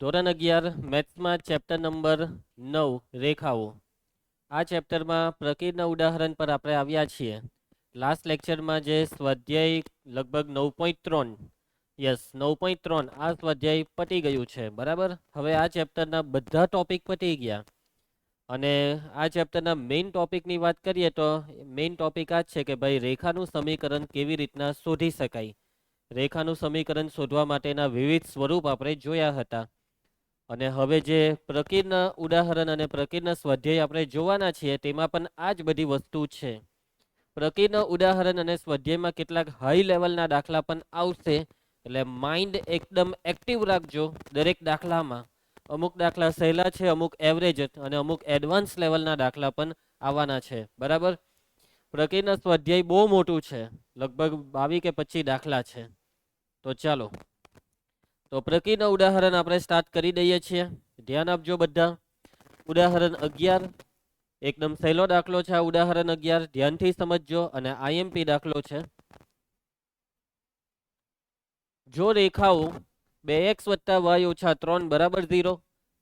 ધોરણ 11 મેથ્સમાં chapter number 9 રેખાઓ. આ ચેપ્ટરમાં પ્રકીર્ણ ઉદાહરણ પર આપણે આવ્યા છીએ. લાસ્ટ લેક્ચરમાં જે સ્વાધ્યાય લગભગ 9.3, યસ 9.3, આ સ્વાધ્યાય પતી ગયું છે, બરાબર. હવે આ ચેપ્ટરના બધા ટોપિક પતી ગયા અને આ ચેપ્ટરના મેઇન ટોપિકની વાત કરીએ તો મેઇન ટોપિક આ જ છે કે ભાઈ રેખાનું સમીકરણ કેવી રીતના શોધી શકાય. રેખાનું સમીકરણ શોધવા માટેના વિવિધ સ્વરૂપ આપણે જોયા હતા અને હવે જે પ્રકીર્ણ ઉદાહરણ અને પ્રકીર્ણ સ્વાધ્યાય આપણે જોવાના છીએ તેમાં પણ આ જ બધી વસ્તુ છે. પ્રકીર્ણ ઉદાહરણ અને સ્વાધ્યાયમાં કેટલાક હાઈ લેવલના દાખલા પણ આવશે, એટલે માઇન્ડ એકદમ એક્ટિવ રાખજો દરેક દાખલામાં. અમુક દાખલા સહેલા છે, અમુક એવરેજ અને અમુક એડવાન્સ લેવલના દાખલા પણ આવવાના છે, બરાબર. પ્રકીર્ણ સ્વાધ્યાય બહુ મોટું છે, લગભગ 22 કે 25 દાખલા છે. તો ચાલો, તો પ્રકીર્ણ ઉદાહરણ આપણે સ્ટાર્ટ કરી દઈએ છીએ. ધ્યાન આપજો બધા. ઉદાહરણ 11, એકદમ સહેલો દાખલો છે આ ઉદાહરણ 11, ધ્યાનથી સમજજો અને આઈએમપી દાખલો છે. જો રેખાઓ 2x + y - 3 બરાબર 0,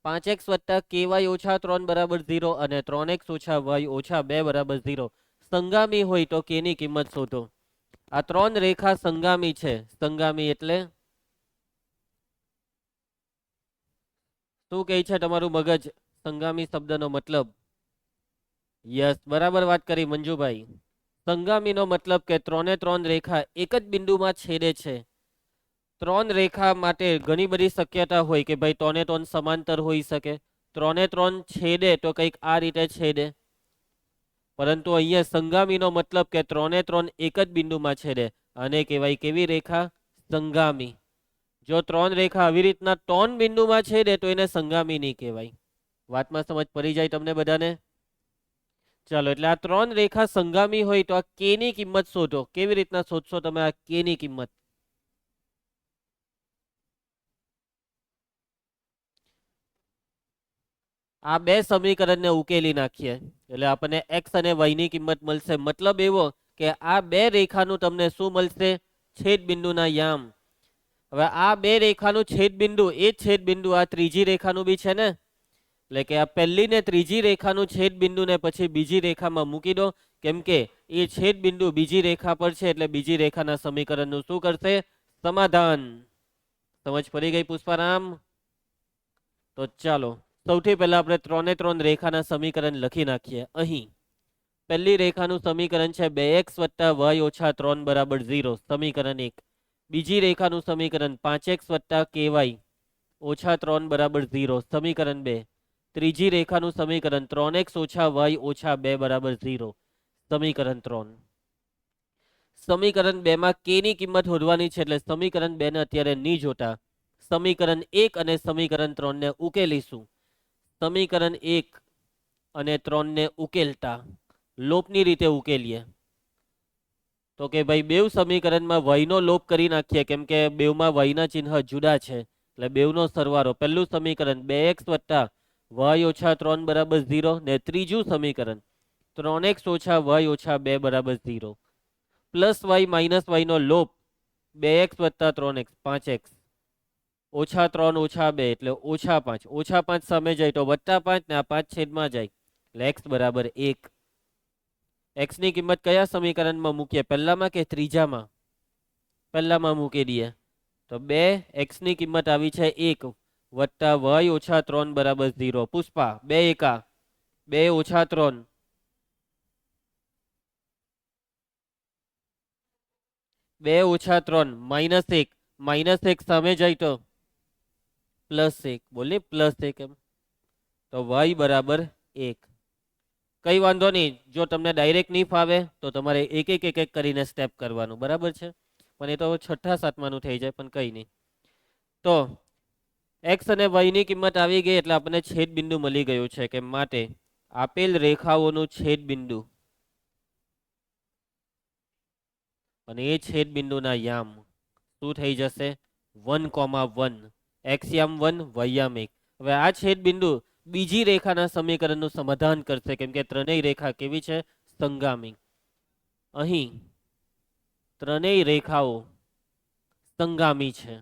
5x + ky - 3 બરાબર 0 અને 3x - y - 2 બરાબર 0 સંગામી હોય તો કેની કિંમત શોધો. આ ત્રણ રેખા સંગામી છે. સંગામી એટલે શું કહે છે તમારું મગજ? સંગામી શબ્દનો મતલબ? યસ, બરાબર વાત કરી મંજુભાઈ. સંગામીનો મતલબ કે ત્રણે ત્રણ રેખા એક જ બિંદુમાં છેદે છે. ત્રણ રેખા માટે ઘણી બધી શક્યતા હોય કે ભાઈ ત્રણે ત્રણ સમાંતર હોઈ શકે, ત્રણે ત્રણ છેદે તો કંઈક આ રીતે છેદે. પરંતુ અહીંયા સંગામીનો મતલબ કે ત્રણે ત્રણ એક જ બિંદુમાં છેદે, અને કહેવાય કેવી રેખા? સંગામી. જો ત્રણ રેખા આવી રીતના ત્રણ બિંદુમાં છેદે તો એને સંગામી નહીં કહેવાય. વાતમાં સમજ પડી જાય તમને બધાને? ચાલો, એટલે આ ત્રણ રેખા સંગામી હોય તો આ કે ની કિંમત શોધો. કેવી રીતના શોધશો તમે આ કે ની કિંમત? આ બે સમીકરણને ઉકેલી નાખીએ એટલે આપણને x અને y ની કિંમત મળશે. મતલબ એવો કે આ બે રેખાનું તમને શું મળશે? છેદ બિંદુના યામ. હવે આ બે રેખાનું છેદ બિંદુ, એ જ છેદ બિંદુ આ ત્રીજી રેખાનું બી છે ને, એટલે કે આ પહેલી ને ત્રીજી રેખાનું છેદ બિંદુ ને પછી બીજી રેખામાં મૂકી દો, કેમ કે એ છેદ બિંદુ બીજી રેખા પર છે, એટલે બીજી રેખાના સમીકરણનું શું કરશે? સમાધાન. સમજ પડી ગઈ પુષ્પારામ? તો ચાલો, સૌથી પહેલા આપણે ત્રણે ત્રણ રેખાના સમીકરણ લખી નાખીએ. અહીં પહેલી રેખાનું સમીકરણ છે 2x + y - 3 બરાબર 0, સમીકરણ 1. બીજી રેખાનું સમીકરણ 5x + ky - 3 બરાબર 0, સમીકરણ 2. ત્રીજી રેખાનું સમીકરણ 3x - y - 2 બરાબર 0, સમીકરણ 3. સમીકરણ 2 માં k ની કિંમત શોધવાની છે, એટલે સમીકરણ 2 ને અત્યારે નહીં જોતા. સમીકરણ 1 અને સમીકરણ 3 ને ઉકેલીશું. સમીકરણ 1 અને 3 ને ઉકેલતા લોપની રીતે ઉકેલીએ તો કે ભાઈ બેવ સમીકરણમાં y નો લોપ કરી નાખીએ, કેમ કે બેવમાં y ના ચિહ્ન જુદા છે, એટલે બેવનો સરવાળો. પહેલું સમીકરણ 2x + y - 3 બરાબર 0 ને ત્રીજું સમીકરણ 3x - y - 2 બરાબર 0, પ્લસ y માઇનસ y નો લોપ 2x + 3x 5x -3 -2 એટલે -5. -5 સામે જાય તો +5 ને આ 5 છેદમાં જાય એટલે x બરાબર 1. x ની કિંમત કયા સમીકરણમાં મૂકીએ? પહેલામાં કે ત્રીજામાં? પહેલામાં મૂકી દઈએ તો 2x ની કિંમત આવી છે 1 + y - 3 બરાબર 0. પુષ્પા 2 એકા 2 - 3, 2 - 3 -1, -1 સામે જાય તો +1. બોલી +1 એમ, તો y બરાબર 1. કઈ વાંધો નહીં, જો તમને ડાયરેક્ટ નહીં ફાવે તો તમારે એક એક કરીને સ્ટેપ કરવાનું, બરાબર છે. પણ એ તો છઠ્ઠા સાતમાનું થઈ જાય, પણ કઈ નહીં. તો x અને y ની કિંમત આવી ગઈ એટલે આપણને છેદ બિંદુ મળી ગયું છે, કે માટે આપેલ રેખાઓનું છેદ બિંદુ અને એ છેદ બિંદુના યામ શું થઈ જશે? 1, 1. x યામ 1, y યામ 1. હવે આ છેદ બિંદુ બીજી રેખાના સમીકરણનું સમાધાન કરશે, કેમ કે ત્રણેય રેખા કેવી છે? સંગામી. અહીં ત્રણેય રેખાઓ સંગામી છે.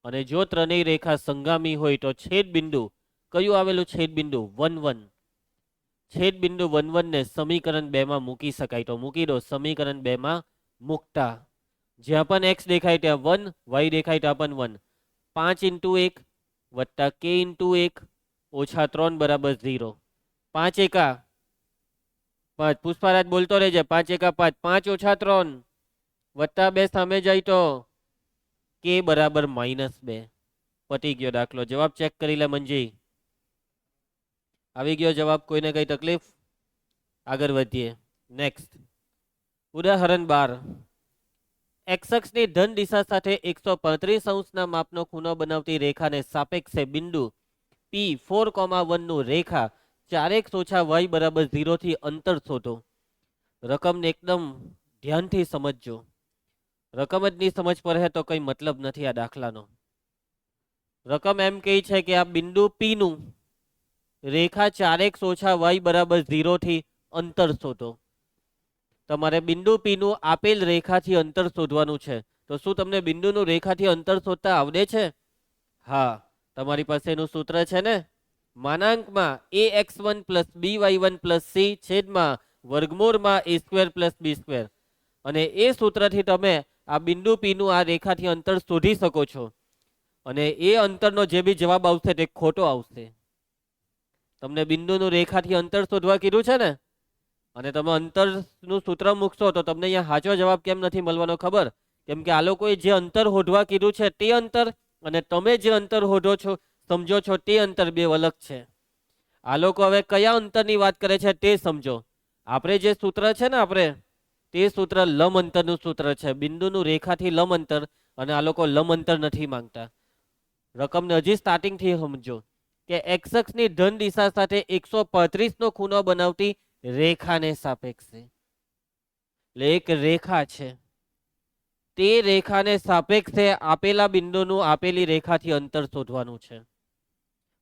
અને જો ત્રણેય રેખા સંગામી હોય તો છેદ બિંદુ કયું આવેલું? છેદ બિંદુ 1 1. છેદ બિંદુ 1 1 ને સમીકરણ 2 માં મૂકી શકાય તો મૂકી દો. સમીકરણ 2 માં મૂકતા જ્યાં પણ x દેખાય ત્યાં 1, y દેખાય ત્યાં પણ 1. 5 × 1 વત્તા k × 1 ઓછા 3 બરાબર 0. 5 એકા 5. પુષ્પારાજ બોલતો રહેજે. 5 એકા 5. 5 ઓછા 3 વત્તા 2 સામે જાય તો k બરાબર -2. પતી ગયો દાખલો. જવાબ ચેક કરી લે મંજી. આવી ગયો જવાબ? કોઈને કઈ તકલીફ? આગળ વધીએ. નેક્સ્ટ ઉદાહરણ 12. x અક્ષની ધન દિશા સાથે 135 અંશના માપનો ખૂણો બનાવતી રેખાને સાપેક્ષે બિંદુ P4,1 નું રેખા 4x - y બરાબર 0 થી અંતર શોધો. રકમને એકદમ ધ્યાનથી સમજજો. રકમ જ નહીં સમજ પડે તો કઈ મતલબ નથી આ દાખલાનો. રકમ એમ કહે છે કે આ બિંદુ P નું રેખા 4x - y બરાબર 0 થી અંતર શોધો. તમારે બિંદુ P નું આપેલ રેખાથી અંતર શોધવાનું છે. તો શું તમને બિંદુનું રેખાથી અંતર શોધતા આવડે છે? હા, તમારી પાસે એનું સૂત્ર છે ને, માનાંકમાં ax1 + by1 + c છેદમાં વર્ગમૂળમાં a² + b². અને એ સૂત્રથી તમે આ બિંદુ P નું આ રેખાથી અંતર શોધી શકો છો. અને એ અંતરનો જે બી જવાબ આવશે તે ખોટો આવશે. તમને બિંદુનું રેખાથી અંતર શોધવા કીધું છે ને, અને તમે અંતરનું સૂત્ર મૂકશો તો તમને અહીંયા સાચો જવાબ કેમ નથી મળવાનો ખબર? કેમ કે આ લોકોએ જે અંતર શોધવા કીધું છે તે અંતર અને તમે જે અંતર શોધો છો સમજો છો તે અંતર બે અલગ છે. આ લોકો હવે કયા અંતરની વાત કરે છે તે સમજો. આપણે જે સૂત્ર છે ને તે સૂત્ર લંબ અંતરનું સૂત્ર છે. બિંદુનું રેખાથી લંબ અંતર, અને આ લોકો લંબ અંતર નથી માંગતા. રકમને હજી સ્ટાર્ટિંગથી સમજો કે x અક્ષની ધન દિશા સાથે 135 નો ખૂણો બનાવતી રેખાને સાપેક્ષે, એટલે એક રેખા છે, તે રેખાને સાપેક્ષે આપેલા બિંદુનું આપેલી રેખાથી અંતર શોધવાનું છે.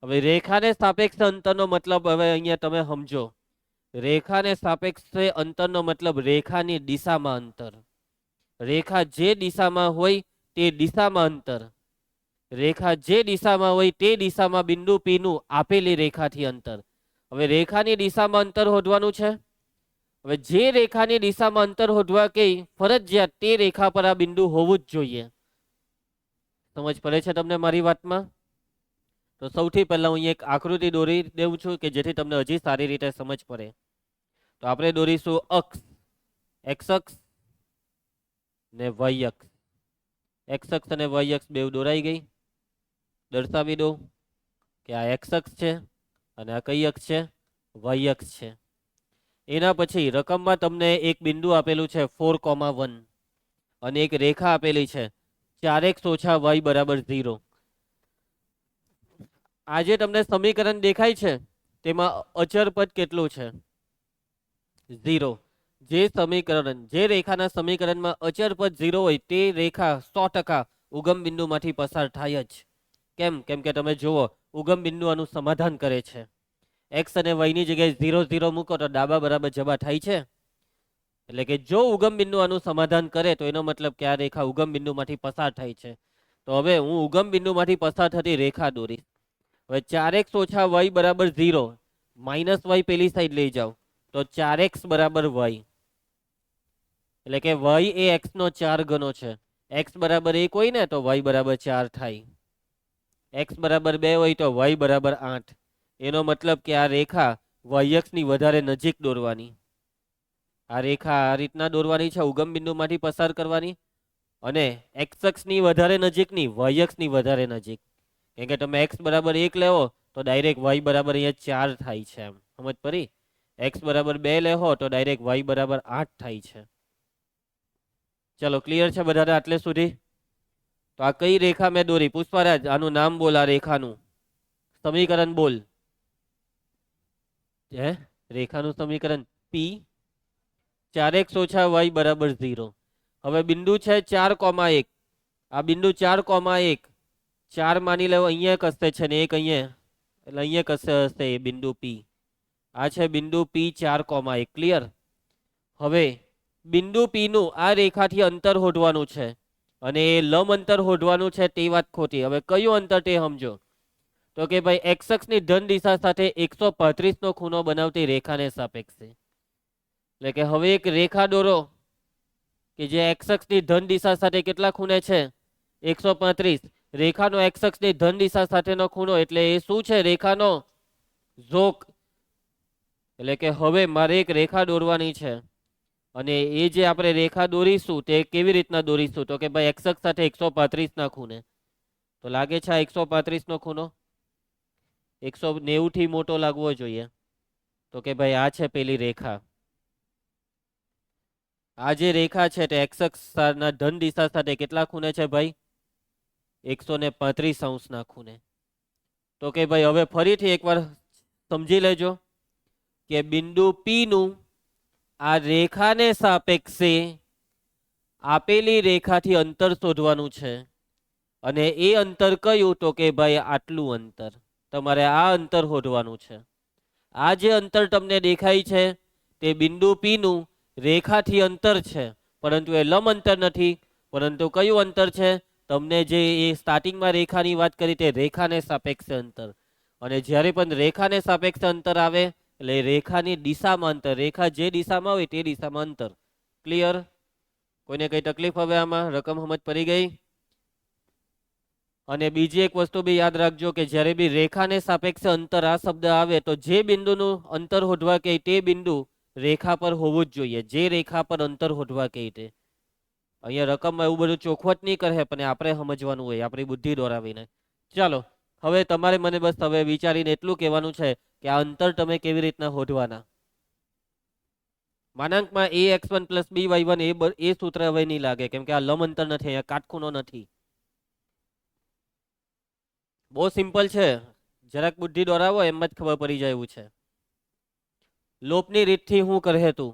હવે રેખાને સાપેક્ષે અંતરનો મતલબ હવે અહીંયા તમે સમજો. રેખાને સાપેક્ષે અંતરનો મતલબ રેખાની દિશામાં અંતર. રેખા જે દિશામાં હોય તે દિશામાં અંતર. રેખા જે દિશામાં હોય તે દિશામાં બિંદુ P નું આપેલી રેખાથી અંતર. હવે રેખાની દિશામાં અંતર શોધવાનું છે. હવે જે રેખાની દિશામાં અંતર શોધવા કે ફરજિયાત તે રેખા પર આ બિંદુ હોવું જ જોઈએ. સમજ પડે છે તમને મારી વાતમાં? તો સૌથી પહેલા હું એક આકૃતિ દોરી દઉં છું કે જેથી તમને હજી સારી રીતે સમજ પડે. તો આપણે દોરીશું અક્ષ, x અક્ષ ને y અક્ષ. x અક્ષ અને y અક્ષ બે દોરાઈ ગઈ. દર્શાવી દો કે આ x અક્ષ છે અને આ કઈ અક્ષ છે? y અક્ષ છે. એના પછી રકમમાં તમને એક બિંદુ આપેલું છે 4,1 અને એક રેખા આપેલી છે 4x - y બરાબર 0. આ જે તમને સમીકરણ દેખાય છે તેમાં અચર પદ કેટલું છે? 0. જે રેખાના સમીકરણમાં અચર પદ 0 હોય તે રેખા 100% ઉગમ બિંદુમાંથી પસાર થાય જ. કેમ? કેમ કે તમે જુઓ ઉગમ બિંદુ આનું સમાધાન કરે છે. x અને y ની જગ્યાએ 0 0 મૂકો તો ડાબા બરાબર જબા થાય છે. એટલે કે જો ઉગમ બિંદુ આનું સમાધાન કરે તો એનો મતલબ કે આ રેખા ઉગમ બિંદુમાંથી પસાર થાય છે. તો હવે હું ઉગમ બિંદુમાંથી પસાર થતી રેખા દોરીશ. હવે 4x - y બરાબર 0, -y પેલી સાઈડ લઈ જાઓ તો 4x બરાબર y. એટલે કે y એ x નો 4 ગણો છે. x બરાબર 1 હોય ને તો y બરાબર 4 થાય. x બરાબર 2 હોય તો y બરાબર 8. એનો મતલબ કે આ રેખા y અક્ષની વધારે નજીક દોરવાની. આ રેખા આ રીતના દોરવાની છે, ઉગમ બિંદુમાંથી પસાર કરવાની, અને x અક્ષની વધારે નજીકની y અક્ષની વધારે નજીક. કેમ કે તમે x બરાબર 1 લેવો તો ડાયરેક્ટ y બરાબર અહીંયા 4 થાય છે. એમ સમજ પડી? x બરાબર 2 લેવો તો ડાયરેક્ટ y બરાબર 8 થાય છે. ચલો ક્લિયર છે બધાને આટલે સુધી? તો આ કઈ રેખા મેં દોરી? પુષ્પારાજ આનું નામ બોલ, આ રેખાનું સમીકરણ બોલ. રેખાનું સમીકરણ P 4x - y બરાબર 0. હવે બિંદુ છે 4,1. આ બિંદુ 4,1 4 માની લેવો અહીંયા કશે છે ને એક અહીંયા, એટલે અહીંયા કશે હશે એ બિંદુ P. આ છે બિંદુ P 4,1. ક્લિયર? હવે બિંદુ P નું આ રેખાથી અંતર શોધવાનું છે. અને એ લંબ અંતર શોધવાનું છે તે વાત ખોટી. હવે કયું અંતર તે સમજો. તો કે ભાઈ એક્સ અક્ષની ધન દિશા સાથે 135 નો ખૂણો બનાવતી રેખાને સાપેક્ષે. એટલે કે હવે એક રેખા દોરો કે જે એક્સ અક્ષની ધન દિશા સાથે કેટલા ખૂણે છે 135. રેખાનો એક્સ અક્ષની ધન દિશા સાથેનો ખૂણો એટલે એ શું છે રેખાનો ઝોક. એટલે કે હવે મારે એક રેખા દોરવાની છે અને એ જે આપણે રેખા દોરીશું તે કેવી રીતના દોરીશું તો કે ભાઈ એક્સ અક્ષ સાથે 135 ના ખૂણે. તો લાગે છે આ 135 નો ખૂણો 190 થી મોટો લાગવો જોઈએ. તો કે ભાઈ આ છે પેલી રેખા. આ જે રેખા છે તે એક્સ અક્ષના ધન દિશા સાથે કેટલા ખૂણે છે ભાઈ 135 ના ખૂણે. તો કે ભાઈ હવે ફરીથી એકવાર સમજી લેજો કે બિંદુ પી નું આ રેખાને સાપેક્ષે આપેલી રેખાથી અંતર શોધવાનું છે અને એ અંતર કયું તો કે ભાઈ આટલું અંતર તમારે આ અંતર શોધવાનું છે. આ જે અંતર તમને દેખાય છે તે બિંદુ પી નું રેખાથી અંતર છે પરંતુ એ લંબ અંતર નથી પરંતુ કયું અંતર છે તમને જે એ સ્ટાર્ટિંગમાં રેખાની વાત કરી તે રેખાને સાપેક્ષે અંતર. અને જ્યારે પણ રેખાને સાપેક્ષે અંતર આવે એટલે રેખાની દિશામાં અંતર રેખા જે દિશામાં હોય તે દિશામાં અંતર. ક્લિયર? કોઈને કઈ તકલીફ હવે આમાં રકમ સમજ પડી ગઈ? અને બીજી એક વસ્તુ બી યાદ રાખજો કે જ્યારે બી રેખાને સાપેક્ષે અંતર આ શબ્દ આવે તો જે બિંદુનું અંતર શોધવા કે તે બિંદુ રેખા પર હોવું જ જોઈએ. જે રેખા પર અંતર શોધવા કે તે અહીંયા રકમમાં એવું બધું ચોખવટ નહીં કરે પણ આપણે સમજવાનું હોય આપણી બુદ્ધિ દોરાવીને. ચાલો હવે તમારે મને બસ હવે વિચારીને એટલું કહેવાનું છે કે આ અંતર તમે કેવી રીતના શોધવાના. માનાંકમાં ax1 + by1 એ સૂત્ર હવે નહીં લાગે કેમ કે આ લંબ અંતર નથી અહીંયા કાટખૂણો નથી. બહુ સિમ્પલ છે જરાક બુદ્ધિ દોરાવો એમ જ ખબર પડી જાય એવું છે. લોપની રીતથી હું કરે તું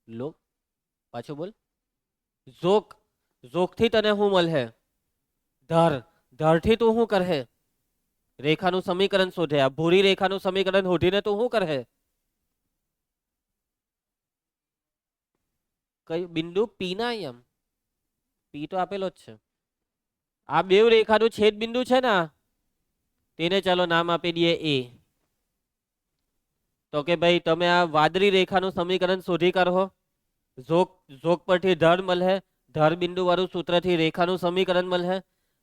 લોપ પાછું બોલ. ઝોકથી તને શું મળે ધારથી તું શું કરે રેખાનું સમીકરણ શોધે. આ ભૂરી રેખાનું સમીકરણ શોધીને તું શું કરે કયું બિંદુ પી ના એમ પી તો આપેલો જ છે. આ બે રેખાનું છેદ બિંદુ છે ને તેને ચાલો નામ આપી દઈએ એ. તો કે ભાઈ તમે આ વાદળી રેખાનું સમીકરણ શોધી કાઢો. ઝોક પરથી ધાર મળે ધાર બિંદુ વાળું સૂત્રથી રેખાનું સમીકરણ મળે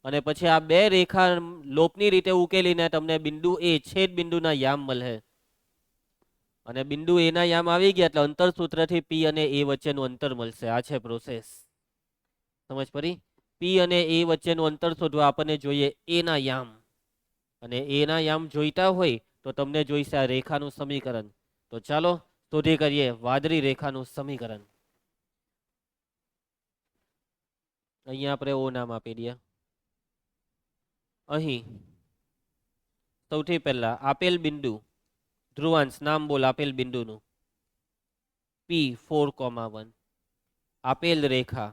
અને પછી આ બે રેખા લોપની રીતે ઉકેલીને તમને બિંદુ એ છેદ બિંદુના યામ મળે. અને બિંદુ એ ના યામ આવી ગયા એટલે અંતર સૂત્રથી પી અને એ વચ્ચેનું અંતર મળશે. આ છે પ્રોસેસ. સમજ પડી? પી અને એ વચ્ચેનું અંતર શોધવા આપણને જોઈએ એ ના યામ અને એ ના યામ જોઈતા હોય તો તમને જોઈશે આ રેખાનું સમીકરણ. તો ચાલો શોધી કરીએ વાદળી રેખાનું સમીકરણ. અહીંયા આપણે ઓ નામ આપી દઈએ. અહીં સૌથી પહેલા આપેલ બિંદુ ધ્રુવાંશ નામ બોલ આપેલ બિંદુનું P4,1 આપેલ રેખા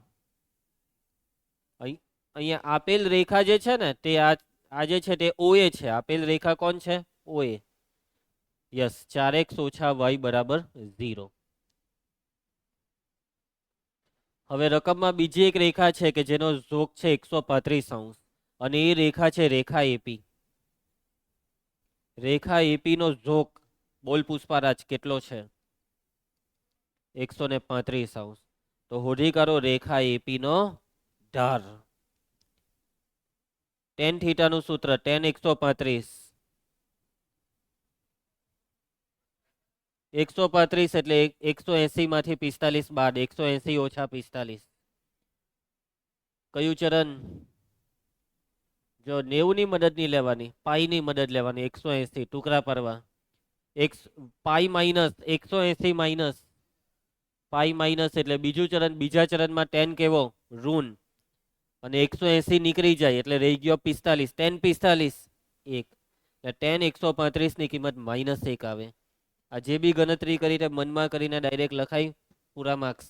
અહીંયા આપેલ રેખા જે છે ને તે આ જે છે તે OA છે. આપેલ રેખા કોણ છે OA. Yes 4x - y = 0. હવે રકમમાં બીજી એક રેખા છે કે જેનો ઝોક છે 135° અને એ રેખા છે રેખા એપી. રેખા એપી નો ઝોક બોલ પુષ્પારાજ કેટલો છે 135°. તો શોધી કાઢો રેખા એપી નો ધાર. tan θ નું સૂત્ર tan 135 એટલે 180 માંથી 45 બાદ 180 - 45. કયું ચરણ? જો 90 ની મદદ નહીં લેવાની પાઈ ની મદદ લેવાની. 180 ટુકડા પાડવા pi minus 180 minus pi minus એટલે બીજું ચરણ. બીજા ચરણમાં tan કેવો ઋણ અને 180 નીકળી જાય એટલે રહી ગયો 45. tan 45 1 એટલે tan 135 ની કિંમત -1 આવે. આ જે બી ગણતરી કરી તે મનમાં કરીને ડાયરેક્ટ લખાય પૂરા માર્ક્સ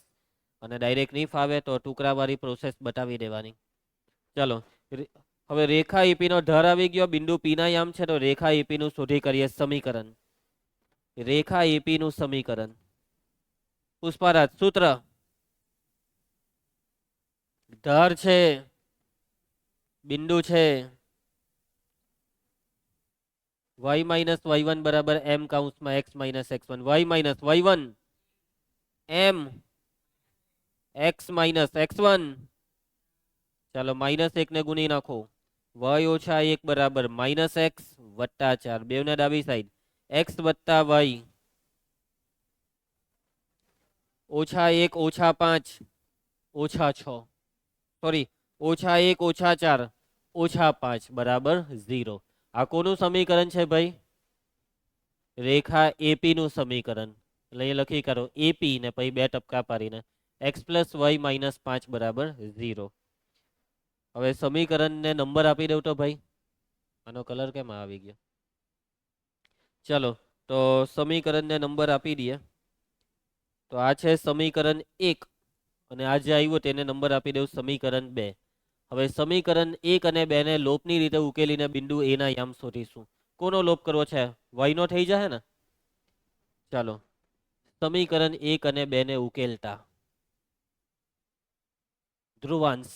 અને ડાયરેક્ટ નહીં ફાવે તો ટુકડાવાળી પ્રોસેસ બતાવી દેવાની. ચાલો હવે રેખા એપી નો ધાર આવી ગયો. બિંદુ પી ના યામ છે તો રેખા એપી નું શોધી કરીએ સમીકરણ. રેખા એપી નું સમીકરણ પુષ્પારાજ સૂત્ર ધાર છે, બિંદુ છે, y માઇનસ y1 બરાબર m કૌંસમાં x minus x1, y minus y1 m x minus x1, ચાલો માઇનસ 1 ને ગુણી નાખો, y ઓછા 1 બરાબર માઇનસ x વત્તા 4, બેવને ડાબી સાઈડ x વત્તા y ઓછા 1 ઓછા 5 ઓછા 6, સોરી ઓછા 1 ઓછા 4 ઓછા 5 બરાબર 0. આ કોનું સમીકરણ છે ભાઈ? રેખા એપી નું સમીકરણ. એટલે અહીં લખી કરો એપી ને પછી બે ટપકા પાડીને x પ્લસ વાય માઇનસ 5 બરાબર 0. હવે સમીકરણને નંબર આપી દઉં તો ભાઈ, આનો કલર કેમ આવી ગયો? ચલો તો સમીકરણને નંબર આપી દઈએ. તો આ છે સમીકરણ 1 અને આ જે આવ્યું તેને નંબર આપી દઉં સમીકરણ 2. હવે સમીકરણ 1 અને 2 ને લોપની રીતે ઉકેલીને બિંદુ એ ના યામ શોધીશું. કોનો લોપ કરવો છે? y નો થઈ જાય ને. ચાલો સમીકરણ 1 અને 2 ને ઉકેલતા ધ્રુવાંશ.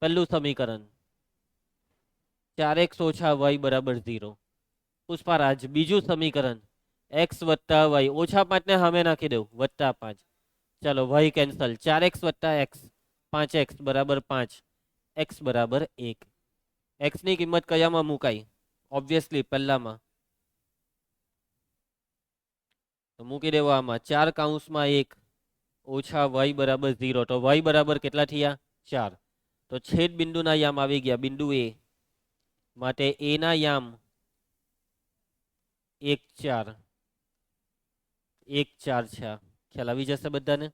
પહેલું સમીકરણ 4x ઓછા y બરાબર 0. પુષ્પારાજ બીજું સમીકરણ x વત્તા y ઓછા 5 ને સામે નાખી દઉં વત્તા 5. ચાલો y કેન્સલ, 4x વત્તા x 5x બરાબર 5, x બરાબર 1. x ની કિંમત કયામાં મુકાય? ઓબ્વિયસલી પહેલામાં. તો મૂકી દેવો આમાં 4 કૌંસમાં 1 ઓછા y બરાબર 0. તો y બરાબર કેટલા થયા? 4. તો છેદ બિંદુના યામ આવી ગયા બિંદુ એ માટે એ ના યામ 1 4 1 4 છે. ખ્યાલ આવી જશે બધાને?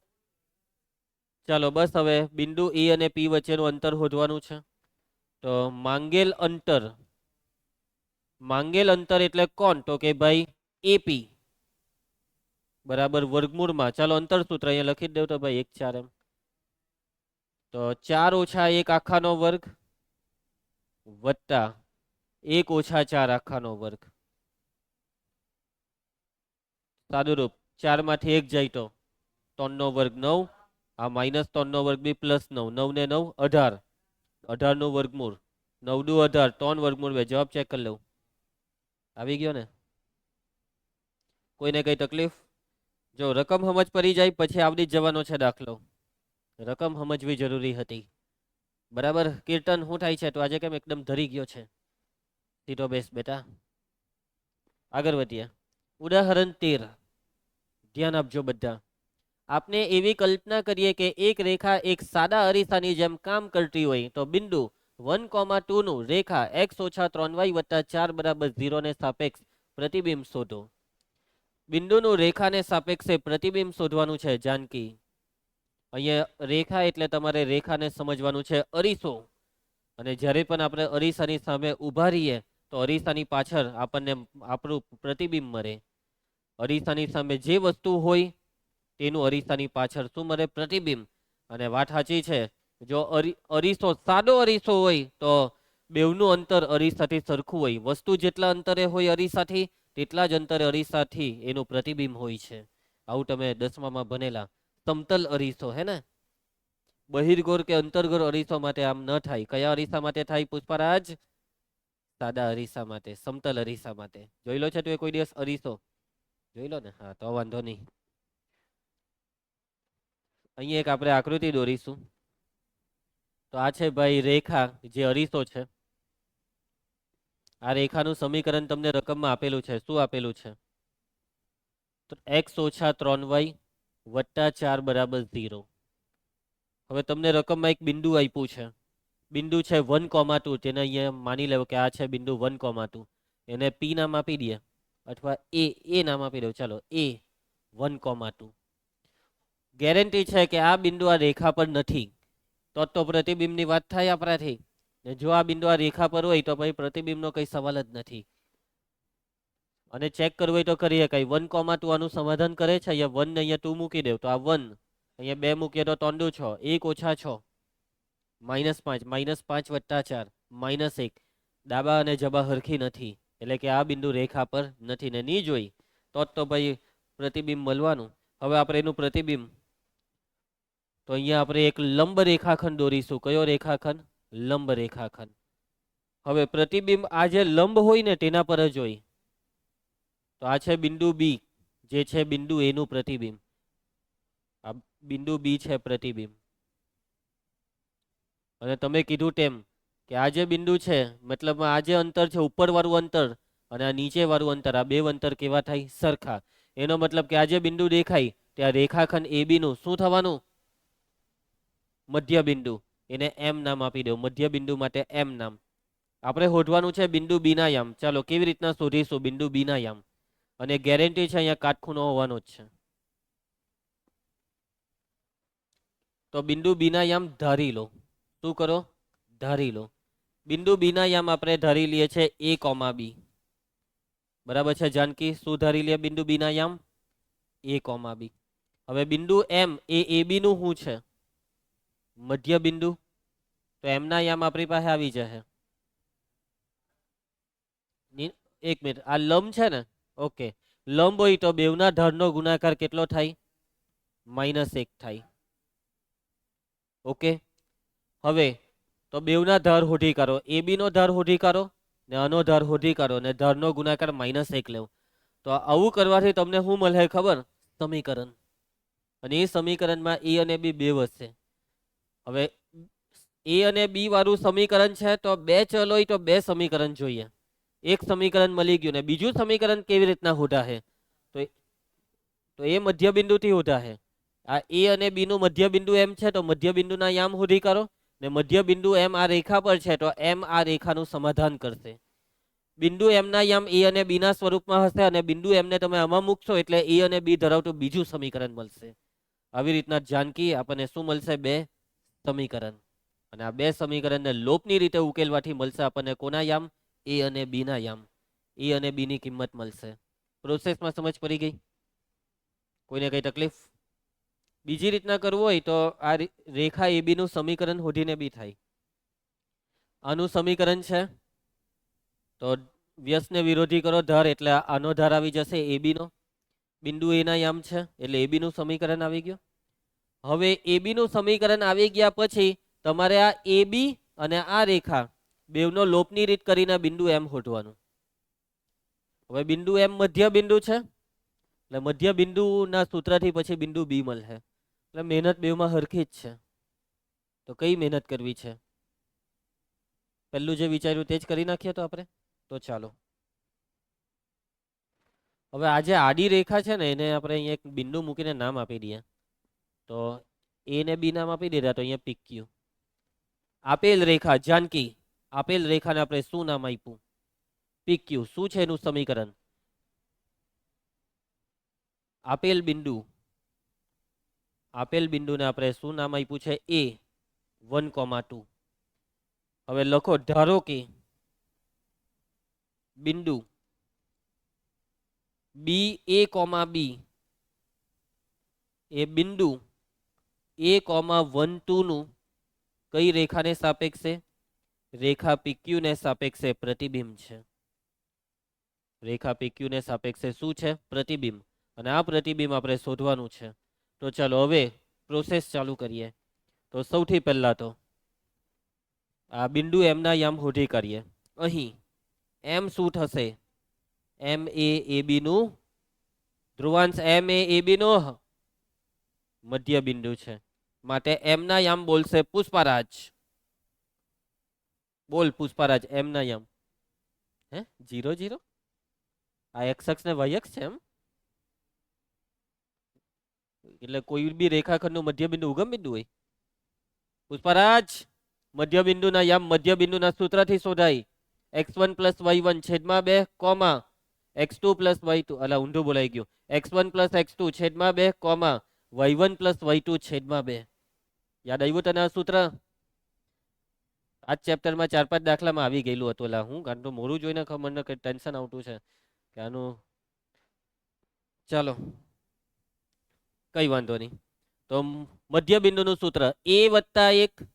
ચાલો બસ હવે બિંદુ એ અને પી વચ્ચેનું અંતર શોધવાનું છે. તો માંગેલ અંતર એટલે કોણ? તો કે ભાઈ એપી બરાબર વર્ગમૂળમાં, ચાલો અંતર સૂત્ર અહીંયા લખી દઉં તો ભાઈ 1 4 એમ. તો 4 ઓછા 1 આખાનો વર્ગ વત્તા 1 ઓછા 4 આખાનો વર્ગ. સાદુરૂપ 4 માંથી 1 જાય તો 3 નો વર્ગ 9, આ માઇનસ 3 નો વર્ગ બી પ્લસ 9, 9 ને 9 18, 18 નું વર્ગમૂળ 9 દુ 18, 3 વર્ગમૂળ 2. જવાબ ચેક કરી લઉં. આવી ગયો ને? કોઈને કઈ તકલીફ? જો રકમ સમજ પડી જાય પછી આવડી જ જવાનો છે દાખલો. રકમ સમજવી જરૂરી હતી. બરાબર કીર્તન શું થાય છે? તો આજે કેમ એકદમ ધરી ગયો છે? સીધો બેસ બેટા. આગળ વધીએ. ઉદાહરણ 13 ધ્યાન આપજો બધા. આપને એવી કલ્પના કરીએ કે એક રેખા એક સાદા અરીસાની જેમ કામ કરતી હોય તો બિંદુ 1,2 નું રેખા x ઓછા 3y વત્તા 4 બરાબર 0 ને સાપેક્ષ પ્રતિબિંબ શોધો. બિંદુનું રેખાને સાપેક્ષે પ્રતિબિંબ શોધવાનું છે જાનકી. અહીંયા રેખા એટલે તમારે રેખાને સમજવાનું છે અરીસો. અને જ્યારે પણ આપણે અરીસાની સામે ઊભા રહીએ તો અરીસાની પાછળ આપણને આપણું પ્રતિબિંબ મળે. અરીસાની સામે જે વસ્તુ હોય તેનું અરીસાની પાછળ શું મળે? પ્રતિબિંબ. અને વાત સાચી છે, જો અરીસો સાદો અરીસો હોય તો બેવનું અંતર અરીસાથી સરખું હોય. વસ્તુ જેટલા અંતરે હોય અરીસાથી તેટલા જ અંતરે અરીસાથી એનું પ્રતિબિંબ હોય છે. આવું તમે 10મામાં ભણેલા. સમતલ અરીસો હે ને? બહિર્ગોળ કે અંતર્ગોળ અરીસો માટે આમ ન થાય. કયા અરીસા માટે થાય પુષ્પરાજ? સાદા અરીસા માટે, સમતલ અરીસા માટે. જોઈ લો છે તું કોઈ દિવસ અરીસો? જોઈ લો ને? હા તો વાંધો નહીં. અહીંયા એક આપણે આકૃતિ દોરીશું. તો આ છે ભાઈ રેખા જે અરીસો છે. આ રેખાનું સમીકરણ તમને રકમમાં આપેલું છે. શું આપેલું છે? તો x ઓછા 3y વત્તા 4 બરાબર 0. હવે તમને રકમમાં એક બિંદુ આપ્યું છે. બિંદુ છે 1,2. તેને અહીંયા માની લેવો કે આ છે બિંદુ 1,2. એને p નામ આપી દઈએ અથવા એ નામ આપી દઉં. ચાલો a 1,2. ગેરંટી છે કે આ બિંદુ આ રેખા પર નથી તો પ્રતિબિંબની વાત થાય આપણાથી. જો આ બિંદુ આ રેખા પર હોય તો પછી પ્રતિબિંબનો કઈ સવાલ જ નથી. અને ચેક કરવું હોય તો કરીએ. કઈ 1,2 આનું સમાધાન કરે છે? અહીંયા 1 ને અહીંયા 2 મૂકી દેવ તો આ 1, અહીંયા 2 મૂકીએ તો 3 દુ 6, 1 ઓછા 6 -5, -5 વત્તા 4 -1. ડાબા અને જબા હરખી નથી એટલે કે આ બિંદુ રેખા પર નથી ને નહીં જોઈ તો ભાઈ પ્રતિબિંબ મળવાનું. હવે આપણે એનું પ્રતિબિંબ તો અહીંયા આપણે એક લંબ રેખાખંડ દોરીશું. કયો રેખાખંડ? લંબ રેખાખંડ. હવે પ્રતિબિંબ આ જે લંબ હોય ને તેના પર જ હોય. તો આ છે બિંદુ બી, જે છે બિંદુ એ નું પ્રતિબિંબ. આ બિંદુ બી છે પ્રતિબિંબ. અને તમે કીધું તેમ કે આ જે બિંદુ છે, મતલબ આ જે અંતર છે ઉપર વાળું અંતર અને આ નીચે વાળું અંતર, આ બે અંતર કેવા થાય? સરખા. એનો મતલબ કે આ જે બિંદુ દેખાય ત્યાં રેખાખંડ એ બી નું શું થવાનું? મધ્ય બિંદુ. એને એમ નામ આપી દો. મધ્ય બિંદુ માટે એમ નામ. આપણે શોધવાનું છે બિંદુ બી ના યામ. ચાલો કેવી રીતના શોધીશું બિંદુ બી ના યામ? અને ગેરંટી છે અહીંયા કાટખૂણો હોવાનો જ છે. તો બિંદુ બી ના યામ ધારી લો. શું કરો? ધારી લો. બિંદુ બી ના યામ આપણે ધારી લઈએ છે એ કોમા બી. બરાબર છે જાનકી? શું ધારી લે બિંદુ બી ના યામ? એ કોમા બી. હવે બિંદુ એમ એ બી નું શું છે? મધ્ય બિંદુ. તો એમના યામ આપણી પાસે આવી જશે. એક મિનિટ, આ લંબ છે ને? ઓકે. લંબ હોય તો બેવના ધારનો ગુણાકાર કેટલો થાય? -1 થાય. ઓકે. હવે તો બેવના ધાર શોધી કાઢો. એ બી નો ધાર શોધી કાઢો ને આનો ધાર શોધી કાઢો ને ધારનો ગુણાકાર -1 લેવો. તો આવું કરવાથી તમને શું મળે ખબર? સમીકરણ. અને એ સમીકરણમાં એ અને બી બે વધશે. હવે એ અને બી વાળું સમીકરણ છે તો બે ચલ હોય તો બે સમીકરણ જોઈએ. એક સમીકરણ મળી ગયું ને બીજું સમીકરણ કેવી રીતના શોધાશે? તો એ મધ્ય બિંદુથી શોધાશે. આ એ અને બી નું મધ્ય બિંદુ એમ છે તો મધ્ય બિંદુના યામ શોધી કાઢો ને મધ્ય બિંદુ એમ આ રેખા પર છે તો એમ આ રેખાનું સમાધાન કરશે. બિંદુ એમના યામ એ અને બી ના સ્વરૂપમાં હશે અને બિંદુ એમને તમે આમાં મૂકશો એટલે એ અને બી ધરાવતું બીજું સમીકરણ મળશે. આવી રીતના જાનકી આપણને શું મળશે? બે સમીકરણ. અને આ બે સમીકરણને લોપની રીતે ઉકેલવાથી મળશે આપણને કોના યામ? એ અને બી ના યામ. એ અને બી ની કિંમત મળશે. પ્રોસેસમાં સમજ પડી ગઈ? કોઈને કઈ તકલીફ? બીજી રીતના કરવું હોય તો આ રેખા એ બી નું સમીકરણ શોધીને બી થાય. આનું સમીકરણ છે તો વ્યસ્તને વિરોધી કરો ધાર એટલે આનો ધાર આવી જશે એ બી નો. બિંદુ એ ના યામ છે એટલે એ બી નું સમીકરણ આવી ગયું. હવે એ બી નું સમીકરણ આવી ગયા પછી તમારે આ એ બી અને આ રેખા બેવનો લોપની રીત કરીને બિંદુ એમ શોધવાનું. હવે બિંદુ એમ મધ્ય બિંદુ છે એટલે મધ્ય બિંદુના સૂત્રથી પછી બિંદુ બી મળશે. એટલે મહેનત બેવમાં હરખી જ છે. તો કઈ મહેનત કરવી છે? પહેલું જે વિચાર્યું તે જ કરી નાખીએ તો આપણે. તો ચાલો હવે આ જે આડી રેખા છે ને એને આપણે અહીંયા એક બિંદુ મૂકીને નામ આપી દઈએ. તો એ ને બી નામ આપી દીધા તો અહીંયા PQ. આપેલ રેખા જાનકી, આપેલ રેખાને આપણે શું નામ આપ્યું? PQ. શું છે એનું સમીકરણ? આપેલ બિંદુ, આપેલ બિંદુને આપણે શું નામ આપ્યું છે? A1,2. હવે લખો ધારો કે બિંદુ BA,B એ બિંદુ A,12 નું કઈ રેખાને સાપેક્ષે? રેખા PQ ને સાપેક્ષે પ્રતિબિંબ છે. રેખા PQ ને સાપેક્ષે શું છે? પ્રતિબિંબ. અને આ પ્રતિબિંબ આપણે શોધવાનું છે. તો ચાલો હવે પ્રોસેસ ચાલુ કરીએ. તો સૌથી પહેલા તો આ બિંદુ એમના યામ શોધી કાઢીએ. અહીં એમ શું થશે? MAAB નું ધ્રુવાંશ. MAAB નો મધ્ય બિંદુ છે માટે એમના યામ બોલશે પુષ્પરાજ. બોલ પુષ્પરાજ એમના યામ. 0 0. આ x અક્ષ ને y અક્ષ છે એમ એટલે કોઈ બી રેખાખંડનું મધ્ય બિંદુ ઉગમ બિંદુ હોય. પુષ્પરાજ મધ્ય બિંદુના યામ મધ્ય બિંદુના સૂત્રથી શોધાય. x1 + y1 છેદમાં 2 કોમા x2 + y2. અલા ઊંધું બોલાઈ ગયું. x1 + x2 છેદમાં 2 કોમા y1 + y2 છેદમાં 2. યાદ આવ્યું તને આ સૂત્ર? આ ચેપ્ટરમાં 4-5 દાખલામાં આવી ગયેલું હતું. એલા હું કારણ તો મોડું જોઈને મને કઈ ટેન્શન આવતું છે કે આનું. ચાલો કઈ વાંધો નહીં. તો મધ્ય બિંદુનું સૂત્ર A+1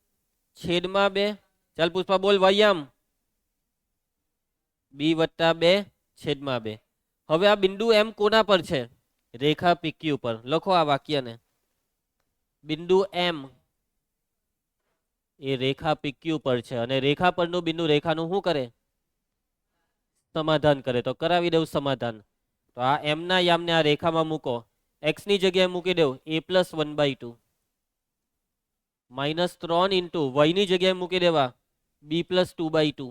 છેદમાં 2. ચાલ પુષ્પા બોલ વાયામ. B+2 છેદમાં 2. હવે આ બિંદુ એમ કોના પર છે? રેખા PQ પર. લખો આ વાક્યને. બિંદુ એમ એ રેખા PQ પર છે અને રેખા પરનું બિંદુ રેખાનું શું કરે? સમાધાન કરે. તો કરાવી દઉં સમાધાન. તો આ એમ ના યામને આ રેખામાં મૂકો. એક્સ ની જગ્યાએ મૂકી દઉં a+1/2 -3 ઇન્ટુ વાયની જગ્યાએ મૂકી દેવા b+2/2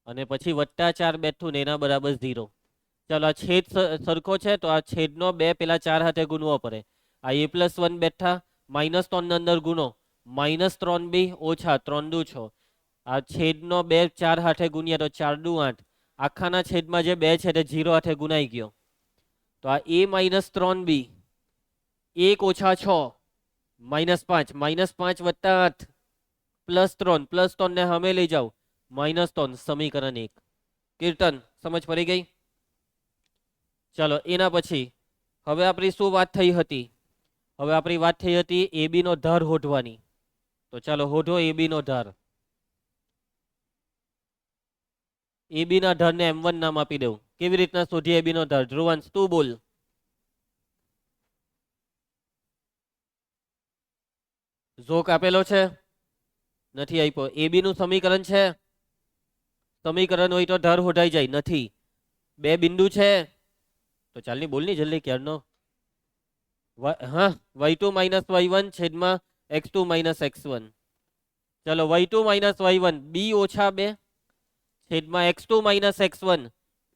અને પછી +4 બેઠું ને એના બરાબર 0. ચાલો આ છેદ સરખો છે તો આ છેદનો 2 પેલા 4 હાથે ગુણવો પડે. આ a+1 બેઠા -3 ની અંદર ગુણો -3b ઓછા 3 દુ 6. આ છેદનો 2 4 હાથે ગુણ્યા તો 4 દુ 8. આખાના છેદમાં જે 2 છે તે 0 હાથે ગુણાઈ ગયો. તો આ a -3b 1 ઓછા 6 -5 -5 વત્તા 8 +3 ને સામે લઈ જાઓ -3 સમીકરણ 1. કીર્તન સમજ પડી ગઈ? ચાલો એના પછી હવે આપણી શું વાત થઈ હતી? હવે આપણી વાત થઈ હતી AB નો ધાર શોધવાની. તો ચાલો શોધો AB નો ધાર. AB ના ધારને M1 નામ આપી દઉં. કેવી રીતના શોધીએ AB નો ધાર? ધ્રુવાંશ તું બોલ. ઝોક આપેલો છે? નથી આપ્યો. AB નું સમીકરણ છે? સમીકરણ હોય તો ધાર શોધાઈ જાય. નથી. બે બિંદુ છે તો ચાલની બોલની જલ્દી ક્યારનો. હા y2 - y1 છેદમાં x2 - x1. ચલો y2 - y1 b ઓછા 2 છેદમાં x2 - x1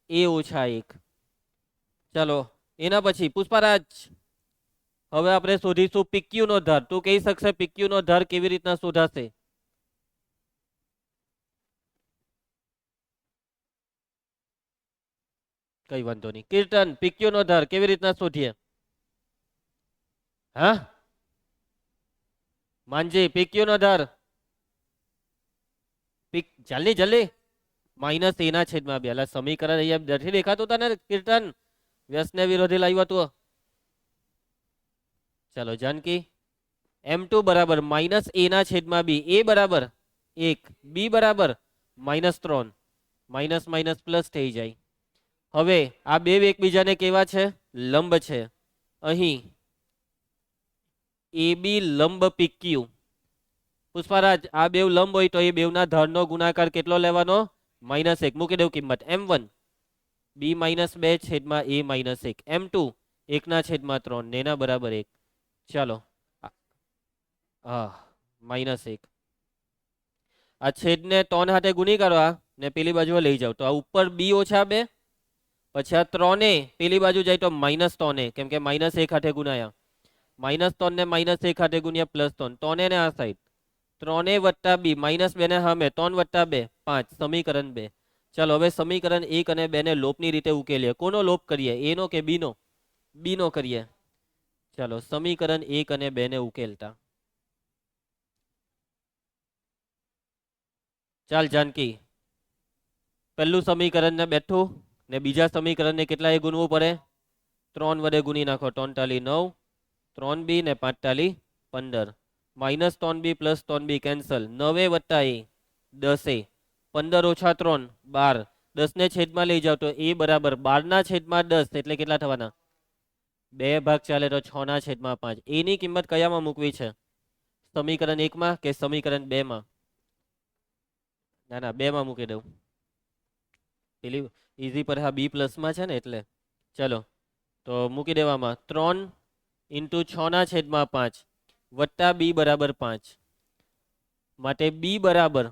a ઓછા 1. ચાલો એના પછી પુષ્પારાજ હવે આપણે શોધીશું PQ નો ધાર. તું કહી શકશે PQ નો ધાર કેવી રીતના શોધાશે? કઈ વાંધો નહીં. કીર્તન PQ નો ધાર કેવી રીતના શોધીએ? હા માનજી PQ નો ધાર જલ્દી જલ્દી -a ના છેદમાં 2. સમીકરણ અહીંયા નથી દેખાતું તને કીર્તન? વ્યસ્તને વિરોધી લાવ્યો તું. ચાલો જાનકી M2 બરાબર -a ના છેદમાં b. a બરાબર 1 b બરાબર -3 માઇનસ માઇનસ પ્લસ થઈ જાય. હવે આ બે એકબીજાને કેવા છે? લંબ છે. અહીં AB લંબ PQ. પુષ્પારાજ આ બેવ લંબ હોય તો એ બેવના ધારનો ગુણાકાર કેટલો લેવાનો? -1. મૂકી દઉં કિંમત M1 b -2 છેદમાં a -1. M2 1 ના છેદમાં 3 ને એના બરાબર 1. ચાલો હા -1. આ છેદને 3 હાથે ગુણી કરવા ને પેલી બાજુ લઈ જાવ તો આ ઉપર b ઓછા 2 પછી આ 3 પેલી બાજુ જાય તો -3 કેમ કે -1 હાથે ગુણાયા -3 ને -1 હાથે ગુણ્યા +3 3 ને આ સાઈડ 3 વત્તા b -2 ને સામે 3 વત્તા 2 5 સમીકરણ 2. ચાલો હવે સમીકરણ 1 અને 2 ને લોપની રીતે ઉકેલીએ. કોનો લોપ કરીએ? a નો કે b નો? b નો કરીએ. ચાલો સમીકરણ 1 અને 2 ને ઉકેલતા ચાલ જાનકી પહેલું સમીકરણ ને બેઠું ને બીજા સમીકરણ ને કેટલા એ ગુણવું પડે? 3 વડે ગુણી નાખો. 3 × 9 3b ને 5 × 15 -3b + 3b કેન્સલ 9 વત્તા a 10 15 ઓછા 3 12 10 ને છેદમાં લઈ જાવ તો a બરાબર 12 ના છેદમાં 10 એટલે કેટલા થવાના? 2 ભાગ ચાલે તો 6 ના છેદમાં 5. a ની કિંમત કયામાં મૂકવી છે? સમીકરણ 1 માં કે સમીકરણ 2 માં? ના ના 2 માં મૂકી દઉં. પેલી ઈઝી પર હા b પ્લસમાં છે ને એટલે. ચલો તો મૂકી દેવામાં 3 × 6 ના છેદમાં 5 વત્તા b બરાબર 5 માટે b બરાબર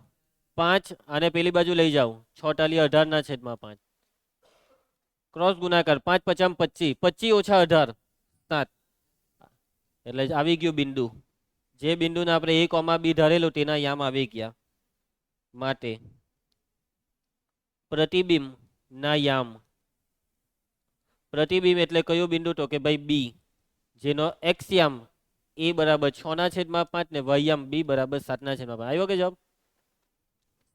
5 અને પેલી બાજુ લઈ જાઓ 6 ટાલી 18 ના છેદમાં 5 ક્રોસ ગુણાકાર 5 × 5 = 25 ઓછા 18 7 એટલે આવી ગયું બિંદુ. જે બિંદુને આપણે a, b ધારેલું તેના યામ આવી ગયા. માટે પ્રતિબિંબ ના યામ. પ્રતિબિંબ એટલે કયું બિંદુ? તો કે ભાઈ b જેનો x યામ a બરાબર 6 ના છેદમાં 5 ને y યામ b બરાબર 7 ના છેદમાં 5. આવ્યો કે જવાબ?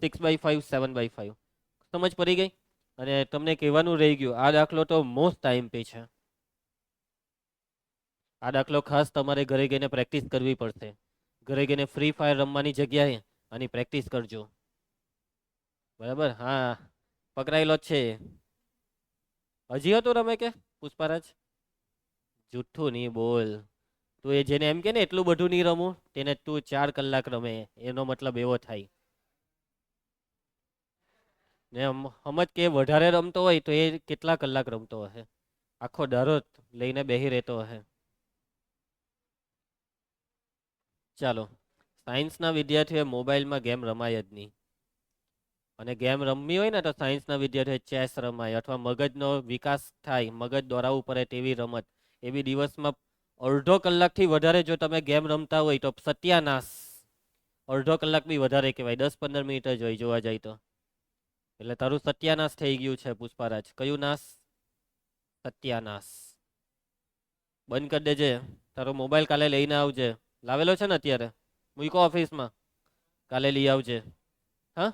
6/5 7/5. સમજ પડી ગઈ? અને તમને કહેવાનું રહી ગયું આ દાખલો તો મોસ્ટ ટાઈમ પે છે. આ દાખલો ખાસ તમારે ઘરે જઈને પ્રેક્ટિસ કરવી પડશે. ઘરે જઈને ફ્રી ફાયર રમવાની જગ્યાએ આની પ્રેક્ટિસ કરજો. બરાબર? હા પકડાયેલો જ છે. હજી હતો રમે કે પુષ્પારાજ? જુઠ્ઠું નહીં બોલ. તો એ જેને એમ કે ને એટલું બધું નહીં રમું તેને તું 4 કલાક રમે, એનો મતલબ એવો થાય. ને સમજ કે વધારે રમતો હોય તો એ કેટલા કલાક રમતો હશે, આખો દારો લઈને બેહી રહેતો હશે. ચાલો, સાયન્સના વિદ્યાર્થીઓએ મોબાઈલમાં ગેમ રમાય જ નહીં. અને ગેમ રમવી હોય ને તો સાયન્સના વિદ્યાર્થીઓએ ચેસ રમાય અથવા મગજનો વિકાસ થાય, મગજ દોરાવવું પડે તેવી રમત. એવી દિવસમાં અડધો કલાકથી વધારે જો તમે ગેમ રમતા હોય તો સત્યાનાશ. અડધો કલાક બી વધારે કહેવાય, 10-15 મિનિટ જ હોય જોવા જાય તો. એટલે તારું સત્યાનાશ થઈ ગયું છે પુષ્પારાજ. કયું નાશ? સત્યાનાશ. બંધ કરી દેજે. તારો મોબાઈલ કાલે લઈને આવજે. લાવેલો છે ને અત્યારે? મૂકો ઓફિસમાં. કાલે લઈ આવજે. હા,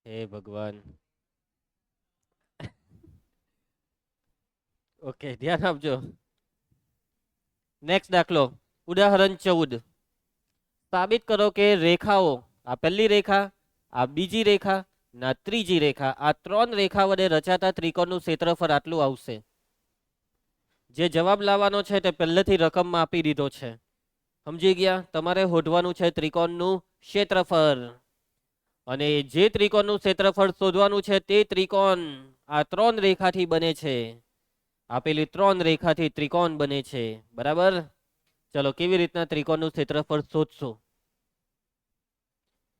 હે ભગવાન. ઓકે, ધ્યાન આપજો. નેક્સ્ટ દાખલો, ઉદાહરણ 14. સાબિત કરો કે રેખાઓ, આ પહેલી રેખા, આ બીજી રેખા, ના ત્રીજી રેખા, આ 3 રેખા વડે રચાતા ત્રિકોણનું ક્ષેત્રફળ આટલું આવશે. જે જવાબ લાવવાનો છે તે પહેલેથી રકમમાં આપી દીધો છે. સમજી ગયા? તમારે શોધવાનું છે ત્રિકોણનું ક્ષેત્રફળ. અને જે ત્રિકોણનું ક્ષેત્રફળ શોધવાનું છે તે ત્રિકોણ આ 3 રેખાથી બને છે. આપેલી 3 રેખાથી ત્રિકોણ બને છે. બરાબર? ચલો, કેવી રીતના ત્રિકોણનું ક્ષેત્રફળ શોધશો?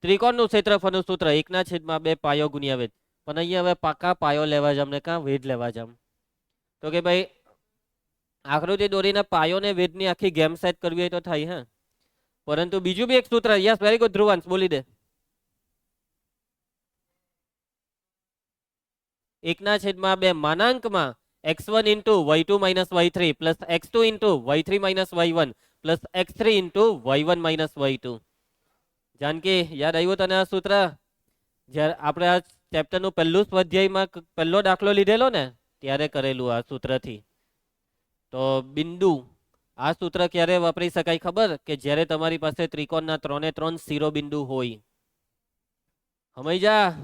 ત્રિકોણનું ક્ષેત્રફળનું સૂત્ર 1/2 પાયો ગુણ્યા વેધ. પણ અહીંયા હવે પાકા પાયો લેવા જામ ને કાં વેધ લેવા જામ? તો કે ભાઈ આકૃતિ દોરીને પાયો ને વેધની આખી ગેમ સેટ કરવી હોય તો થાય. હા, પરંતુ બીજું બી એક સૂત્ર. યસ, વેરી ગુડ ધ્રુવાંશ, બોલી દે. 1/2 માનાંકમાં x1 into y2 minus y3 plus x2 into y3 minus y1 plus x3 into y1 minus y2. Janaki, યાદ આવ્યું તને આ સૂત્ર? જ્યારે આપણે આ ચેપ્ટરનું પહેલું સ્વાધ્યાયમાં પહેલો દાખલો લીધેલો ને ત્યારે કરેલું આ સૂત્રથી. તો બિંદુ, આ સૂત્ર ક્યારે વાપરી શકાય ખબર? કે જ્યારે તમારી પાસે ત્રિકોણના 3 શિરોબિંદુ હોય. સમજ્યા?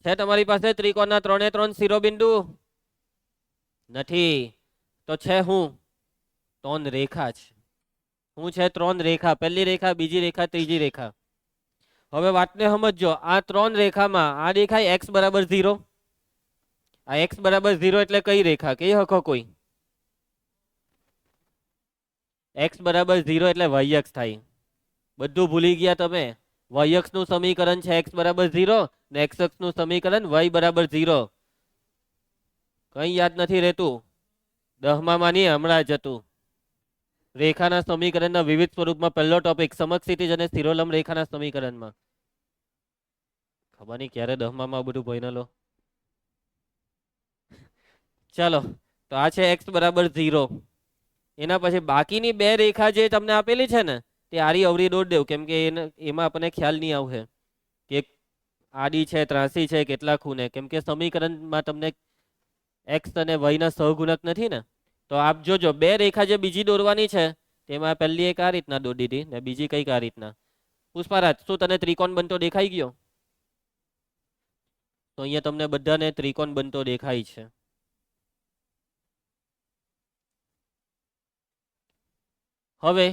છે તમારી પાસે ત્રિકોણના 3 શિરોબિંદુ? નથી તો છે હું? 3 રેખા છે. હું છે? 3 રેખા. પહેલી રેખા, બીજી રેખા, ત્રીજી રેખા. હવે વાતને સમજો. આ 3 રેખામાં આ દેખાય x બરાબર 0. આ x બરાબર 0 એટલે કઈ રેખા? કઈ હકો કોઈ? x બરાબર 0 એટલે y અક્ષ થાય. બધું ભૂલી ગયા તમે? y અક્ષનું સમીકરણ છે x બરાબર 0 ને x અક્ષનું સમીકરણ y બરાબર 0. કઈ યાદ નથી રહેતું? 10મા માની હમણાં જ હતું. રેખાના સમીકરણના વિવિધ સ્વરૂપમાં પહેલો ટોપિક, સમક્ષિતિજ અને સ્થિરોલંબ રેખાના સમીકરણમાં. ખબર નહીં ક્યારે 10મા બધું ભણેલો. ચાલો, તો આ છે x બરાબર 0. એના પછી બાકીની 2 રેખા જે તમને આપેલી છે ને તે આરી અવરી દોડ દેવ, કેમ કે એમાં આપણને ખ્યાલ નહીં આવશે કે આડી છે, ત્રાસી છે, કેટલા ખૂણે, કેમ કે સમીકરણમાં તમને x અને y ના સહગુણક નથી ને. તો આપ જોજો 2 રેખા જે બીજી દોરવાની છે તેમાં પહેલી એક આ રીતના દોરી દીધી ને બીજી કઈક આ રીતના. પુષ્પારાજ, શું તને ત્રિકોણ બનતો દેખાઈ ગયો? તો અહીંયા તમને બધાને ત્રિકોણ બનતો દેખાય છે. હવે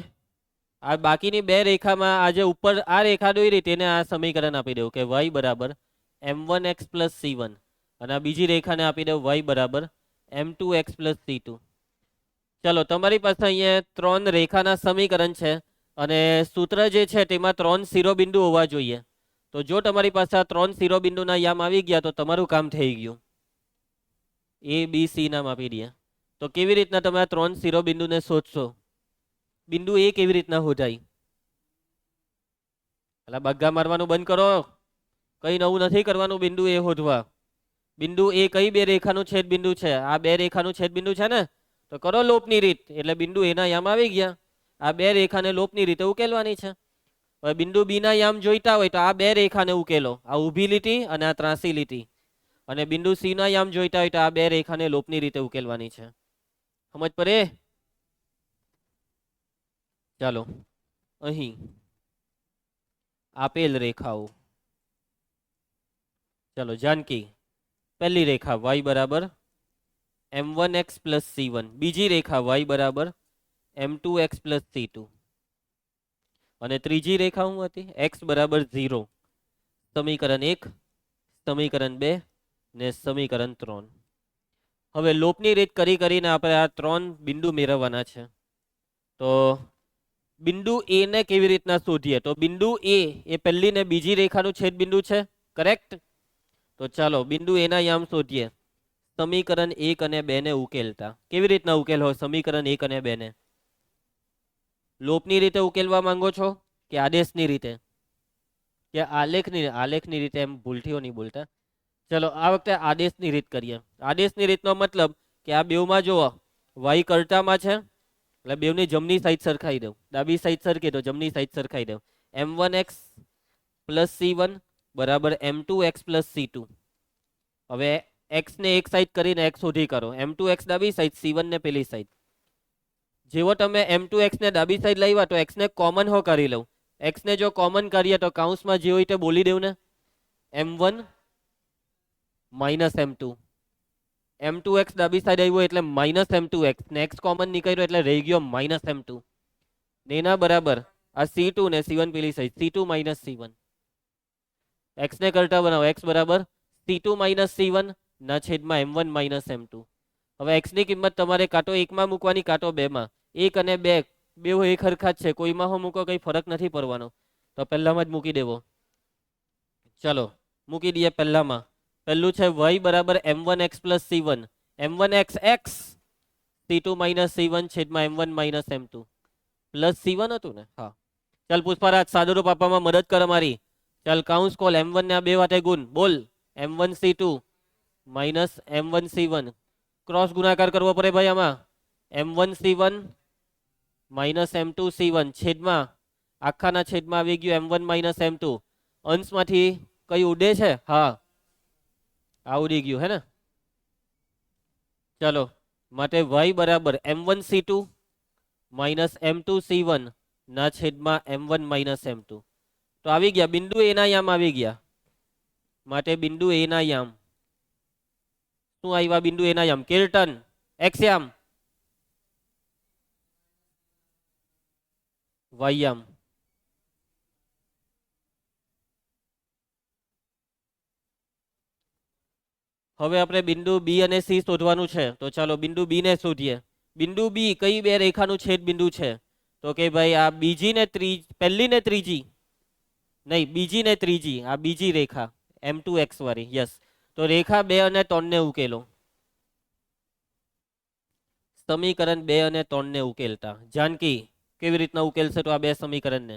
આ બાકીની 2 રેખામાં આ જે ઉપર આ રેખા દોરી તેને આ સમીકરણ આપી દેવું કે y બરાબર m1x plus c1 અને આ બીજી રેખાને આપી દેવું y બરાબર m2x plus c2. ચલો, તમારી પાસે અહીંયા 3 રેખાના સમીકરણ છે અને સૂત્ર જે છે તેમાં 3 શિરોબિંદુ હોવા જોઈએ. તો જો તમારી પાસે આ 3 શિરોબિંદુના યામ આવી ગયા તો તમારું કામ થઈ ગયું. a b c નામ આપી દે. તો કેવી રીતના તમે આ 3 શિરોબિંદુને શોધશો? બિંદુ એ કેવી રીતના શોધાય? એટલે બગ્ગા મારવાનું બંધ કરો. કઈ નવું નથી કરવાનું બિંદુ એ શોધવા. બિંદુ એ કઈ 2 રેખાનું છેદ બિંદુ છે? આ 2 રેખાનું છેદ બિંદુ છે ને. તો કરો લોપની રીત, એટલે બિંદુ એના યામ આવી ગયા. આ 2 રેખાને લોપની રીતે ઉકેલવાની છે. હવે બિંદુ બી ના યામ જોઈતા હોય તો આ 2 રેખાને ઉકેલો, આ ઊભી લીટી અને આ ત્રાસી લીટી. અને બિંદુ સી ના યામ જોઈતા હોય તો આ 2 રેખાને લોપની રીતે ઉકેલવાની છે. સમજ પડે? ચાલો, અહીં આપેલ રેખાઓ. ચલો જાનકી, પહેલી રેખા y બરાબર m1x પ્લસ c1, બીજી રેખા y બરાબર m2x પ્લસ c2, અને ત્રીજી રેખા શું હતી? x બરાબર 0. સમીકરણ 1, સમીકરણ 2 ને સમીકરણ 3. હવે લોપની રીત કરીને આપણે આ 3 બિંદુ મેળવવાના છે. તો બિંદુ એ ને કેવી રીતના શોધીએ? તો બિંદુ એ પહેલી ને બીજી રેખાનું છેદ બિંદુ છે, કરેક્ટ? તો ચાલો બિંદુ એના યામ શોધીએ. સમીકરણ 1 અને 2 ને ઉકેલતા કેવી રીતના ઉકેલ હોય સમીકરણ 1 અને 2 ને? લોપની રીતે ઉકેલવા માંગો છો કે આદેશની રીતે કે આલેખની રીતે? એમ ભૂલથી નહીં બોલતા. ચલો આ વખતે આદેશની રીત કરીએ. આદેશની રીતનો મતલબ કે આ બેવમાં જુઓ y કર્તામાં છે એટલે બેવની જમણી સાઈડ સરખાઈ દઉં, ડાબી સાઈડ સરખી તો જમણી સાઈડ સરખાઈ દઉં. m1x પ્લસ c1 બરાબર m2x પ્લસ c2. હવે x ને એક સાઈડ કરીને x શોધી કરો. m2x ડાબી સાઈડ, c1 ને પેલી સાઈડ. જેવો તમે m2x ને ડાબી સાઈડ લાવ્યા તો x ને કોમન હો કરી લઉં. x ને જો કોમન કરીએ તો કાઉન્સમાં જે હોય તે બોલી દેવું ને, m1 માઇનસ m2. m2x ડાબી સાઈડ આવ્યો એટલે માઇનસ m2x, ને x કોમન નીકળ્યો એટલે રહી ગયો માઇનસ m2. ને એના બરાબર આ c2 ને c1 પેલી side, c2 minus c1. x ને કરતા બનાવો, x બરાબર c2 માઇનસ c1 ના છેદમાં m1 માઇનસ m2. હવે x ની કિંમત તમારે કાંટો 1 માં મૂકવાની, કાંટો 2 માં. 1 અને 2 બેવ એક હરખા જ છે, કોઈમાં હો મૂકો કઈ ફરક નથી પડવાનો. તો પહેલામાં જ મૂકી દેવો. ચલો મૂકી દઈએ પહેલામાં. પહેલું છે y બરાબર m1x plus c1, m1x x, c2 minus c1 છેદમાં m1 minus m2 plus c1 હતું ને? હા. ચાલ પુષ્પારાજ સાદુરૂપ આપવામાં મદદ કર અમારી. ચાલ કાઉન્સ કોલ m1 ને આ બે વાતે ગુણ, બોલ m1 c2 minus m1 c1. Cross ગુણાકાર કરવો પડે ભાઈ આમાં. m1 c1 minus m2 c1 છેદમાં આખાના છેદમાં આવી ગયું m1 માઇનસ m2. અંશમાંથી કઈ ઉડે છે? હા આ ઉડી ગયું હે ને. ચાલો માટે y બરાબર m1 c2 minus m2 c1 ના છેદમાં m1 માઇનસ m2. તો આવી ગયા બિંદુ એ ના યામ આવી ગયા. માટે બિંદુ એ ના યામ શું આવ્યા? બિંદુ એ ના યામ કિર્તન x યામ y યામ. હવે આપણે બિંદુ બી અને સી શોધવાનું છે. તો ચાલો બિંદુ બી ને શોધીએ. બિંદુ બી કઈ બે રેખાનું છેદ બિંદુ છે? તો કે ભાઈ આ બીજી ને પહેલી ને ત્રીજી નહીં, બીજી ને ત્રીજી, આ બીજી રેખા m2x વાળી. યસ. તો રેખા 2 અને 3 ને ઉકેલો. સમીકરણ 2 અને 3 ને ઉકેલતા જાનકી કેવી રીતના ઉકેલશે? તો આ બે સમીકરણને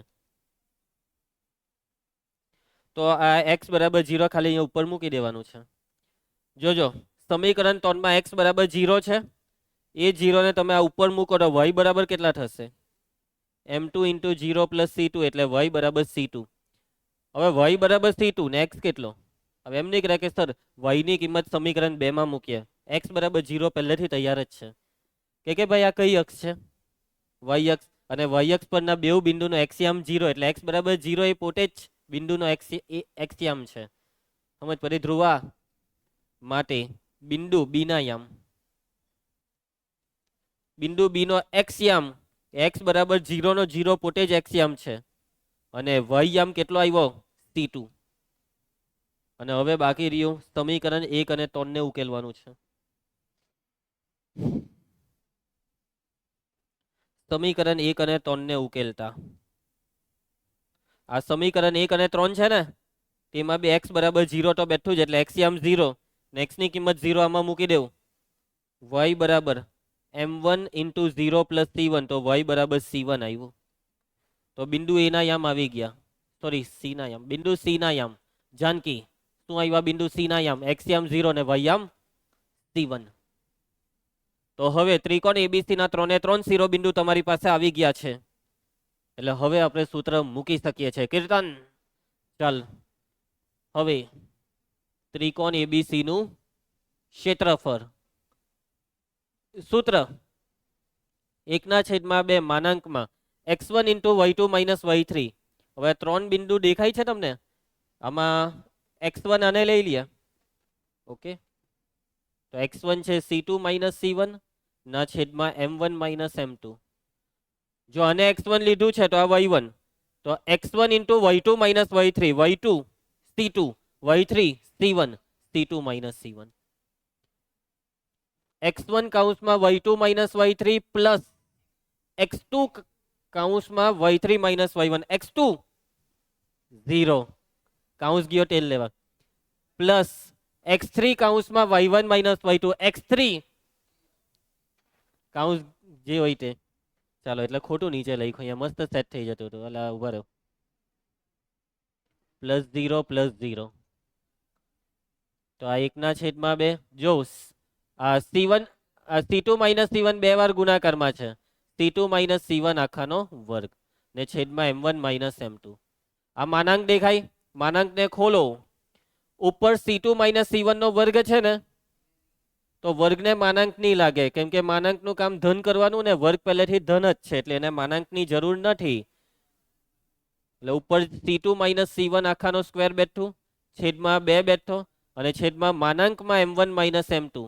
તો આ x બરાબર 0 ખાલી અહીંયા ઉપર મૂકી દેવાનું છે. જોજો સમીકરણ 3 માં x બરાબર 0 છે. એ 0 ને તમે આ ઉપર મૂકો તો y બરાબર કેટલા થશે? m2 ઇન્ટુ 0 પ્લસ c2 એટલે y બરાબર c2. હવે y બરાબર c2 ને x કેટલો? હવે એમ નહીં કરે કે સર y ની કિંમત સમીકરણ 2 માં મૂકીએ. x બરાબર 0 પહેલેથી તૈયાર જ છે કે ભાઈ આ કઈ અક્ષ છે? y અક્ષ. અને y અક્ષ પરના બેવ બિંદુનો x યામ 0 એટલે x બરાબર 0 એ પોતે જ બિંદુનો x યામ છે. સમજ પડી ધ્રુવા? માટે બિંદુ બી ના યામ, બિંદુ બી નો x યામ x બરાબર 0 નો 0 પોતે જ x યામ છે. અને y યામ કેટલો આવ્યો? c2. અને હવે બાકી રહ્યું સમીકરણ 1 અને 3 ને ઉકેલવાનું છે. સમીકરણ 1 અને 3 ને ઉકેલતા આ સમીકરણ 1 અને 3 છે ને, તેમાં બી x બરાબર 0 તો બેઠું જ એટલે x યામ 0 ને x ની કિંમત 0 આમાં મૂકી દેવું. y બરાબર m1 ઇન્ટુ 0 પ્લસ c1 તો y બરાબર c1 આવ્યું. તો બિંદુ એ ના યામ આવી ગયા. સોરી સી ના યામ, બિંદુ સી ના યામ. જાનકી શું આવ્યા? બિંદુ સી ના યામ x યામ 0 ને y યામ c1. તો હવે ત્રિકોણ એબીસી ના 3 એ 3 શિરોબિંદુ તમારી પાસે આવી ગયા છે. એટલે હવે આપણે સૂત્ર મૂકી શકીએ છીએ. કીર્તન ચાલ હવે ત્રિકોણ એબીસી નું ક્ષેત્રફળ સૂત્ર 1/2 માનાંકમાં x1 into y2 minus y3. હવે 3 બિંદુ દેખાય છે તમને? આમાં x1 આને લઈ લઈએ. ઓકે, તો x1 છે c2 માઇનસ c1 ના છેદમાં m1 માઇનસ m2. જો આને x1 લીધું છે તો આ y1, તો x1 into y2 minus y3, y2 c2, y3 c1, c2 minus c1. x1 કાઉન્સમાં y2 minus y3 plus x2 કાઉન્સમાં y3 minus y1, x2 0 કાઉન્સ ગયો ટેલ લેવા, plus x3 કાઉન્સમાં y1 minus y2, x3 કાઉન્સ જે હોય તે. ચાલો એટલે ખોટું નીચે લખ્યું, અહીંયા મસ્ત સેટ થઈ જતું હતું. એટલે ઉભા રહ્યો, પ્લસ 0 પ્લસ 0. તો આ 1/2. જો આ c1 c2 માઇનસ c1 બે વાર ગુણાકારમાં છે, c2 માઇનસ c1 આખાનો વર્ગ ને છેદમાં m1 માઇનસ m2. આ માનાંક દેખાય, માનાંકને ખોલો. ઉપર c2 માઇનસ c1 નો વર્ગ છે ને, તો વર્ગને માનાંક નહીં લાગે, કેમ કે માનાંકનું કામ ધન કરવાનું ને વર્ગ પહેલેથી ધન જ છે, એટલે એને માનાંકની જરૂર નથી. એટલે ઉપર c2 માઇનસ c1 આખાનો સ્ક્વેર બેઠું, છેદમાં 2 બેઠો, અને છેદમાં માનાંકમાં m1 minus m2.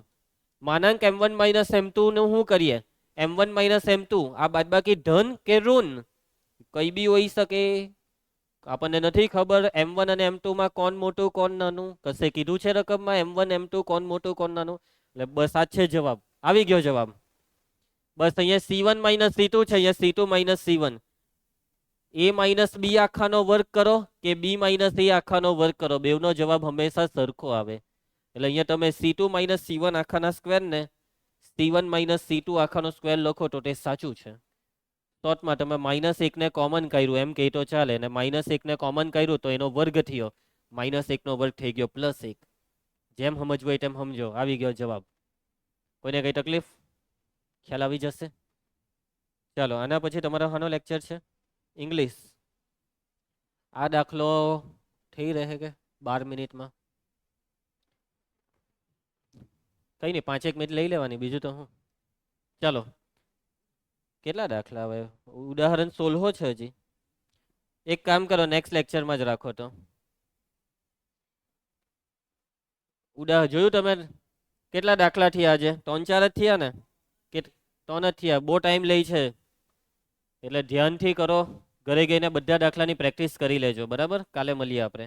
માનાંક m1 minus m2 નું શું કરીએ? m1 માઇનસ m2 આ બાદબાકી ધન કે ઋણ કઈ બી હોઈ શકે, આપણને નથી ખબર m1 અને m2 માં કોણ મોટું કોણ નાનું. કશે કીધું છે રકમમાં m1 m2 કોણ મોટું કોણ નાનું? એટલે બસ આ છે જવાબ, આવી ગયો જવાબ. બસ અહીંયા c1 માઇનસ c2 છે, અહીંયા c2 minus c1. a minus b આખાનો વર્ગ કરો કે b માઇનસ a આખાનો વર્ગ કરો, બેવનો જવાબ હંમેશા સરખો આવે. એટલે અહીંયા તમે c2 માઇનસ c1 આખાના સ્ક્વેર ને c1 માઇનસ c2 આખાનો સ્ક્વેર લખો તો તે સાચું છે. શોર્ટમાં તમે -1 ને કોમન કર્યું એમ કહી તો ચાલે, અને -1 ને કોમન કર્યું તો એનો વર્ગ થયો, -1 નો વર્ગ થઈ ગયો +1. જેમ સમજવું હોય તેમ સમજો, આવી ગયો જવાબ. કોઈને કઈ તકલીફ? ખ્યાલ આવી જશે? ચાલો આના પછી તમારો હાનો લેક્ચર છે? ઇંગ્લિશ. આ દાખલો થઈ રહે કે 12 મિનિટમાં? કઈ નહીં, 5-1 મિનિટ લઈ લેવાની, બીજું તો હું. ચાલો કેટલા દાખલા આવે? ઉદાહરણ 16 છે હજી. એક કામ કરો, નેક્સ્ટ લેક્ચરમાં જ રાખો. તો જોયું તમે કેટલા દાખલા થયા આજે? 3-4 જ થયા ને? કે 3 જ થયા? બહુ ટાઈમ લે છે, એટલે ધ્યાનથી કરો. ઘરે ગઈને બધા દાખલાની પ્રેક્ટિસ કરી લેજો, બરાબર? કાલે મળીએ આપણે.